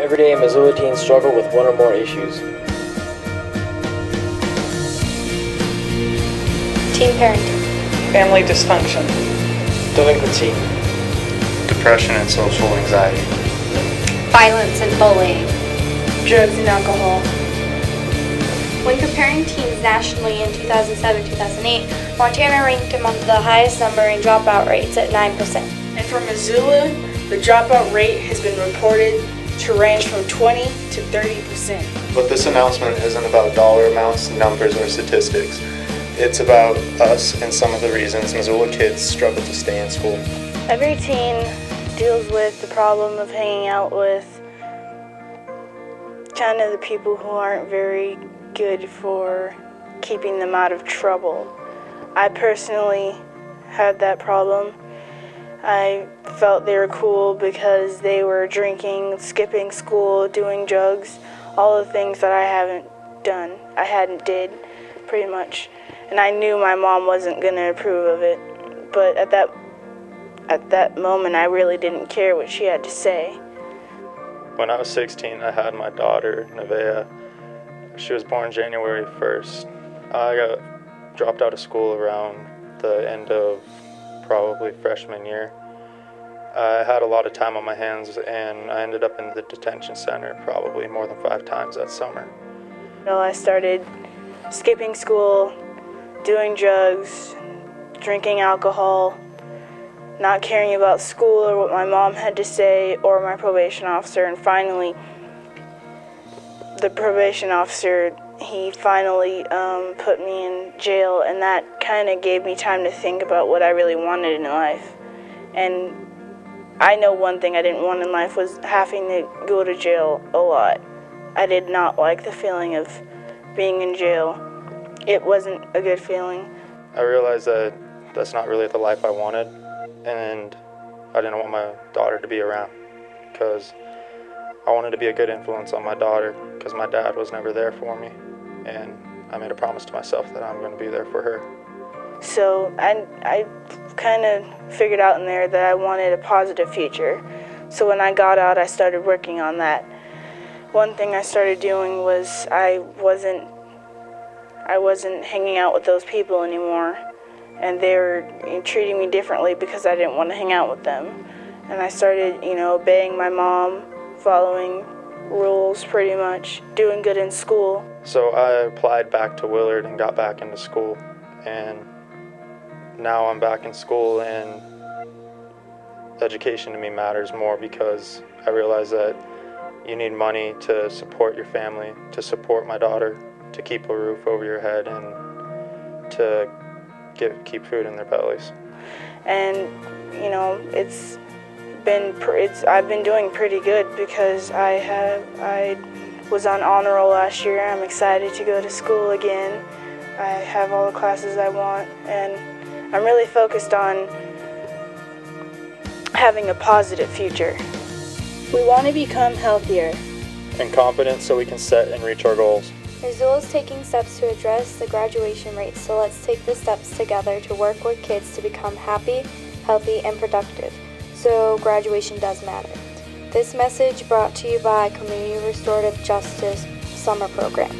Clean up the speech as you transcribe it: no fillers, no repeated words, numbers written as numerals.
Every day, Missoula teens struggle with one or more issues. Teen parenting. Family dysfunction. Delinquency. Depression and social anxiety. Violence and bullying. Drugs and alcohol. When comparing teens nationally in 2007-2008, Montana ranked among the highest number in dropout rates at 9%. And for Missoula, the dropout rate has been reported to range from 20 to 30%. But this announcement isn't about dollar amounts, numbers, or statistics. It's about us and some of the reasons Missoula kids struggle to stay in school. Every teen deals with the problem of hanging out with kind of the people who aren't very good for keeping them out of trouble. I personally had that problem. I felt they were cool because they were drinking, skipping school, doing drugs, all the things that I hadn't did, pretty much. And I knew my mom wasn't going to approve of it, but at that moment I really didn't care what she had to say. When I was 16, I had my daughter, Nevaeh. She was born January 1st. I dropped out of school around the end of probably freshman year. I had a lot of time on my hands, and I ended up in the detention center probably more than 5 times that summer. I started skipping school, doing drugs, drinking alcohol, not caring about school or what my mom had to say or my probation officer, and finally the probation officer, he finally put me in jail, and that kind of gave me time to think about what I really wanted in life. And I know one thing I didn't want in life was having to go to jail a lot. I did not like the feeling of being in jail. It wasn't a good feeling. I realized that that's not really the life I wanted, and I didn't want my daughter to be around because I wanted to be a good influence on my daughter because my dad was never there for me, and I made a promise to myself that I'm going to be there for her. So I kind of figured out in there that I wanted a positive future. So when I got out, I started working on that. One thing I started doing was I wasn't hanging out with those people anymore, and they were treating me differently because I didn't want to hang out with them. And I started, obeying my mom, following rules pretty much, doing good in school. So I applied back to Willard and got back into school, and now I'm back in school, and education to me matters more because I realize that you need money to support your family, to support my daughter, to keep a roof over your head, and to keep food in their bellies. And I've been doing pretty good because I was on honor roll last year. I'm excited to go to school again. I have all the classes I want, and I'm really focused on having a positive future. We want to become healthier and confident so we can set and reach our goals. Missoula is taking steps to address the graduation rate, so let's take the steps together to work with kids to become happy, healthy, and productive. So graduation does matter. This message brought to you by Community Restorative Justice Summer Program.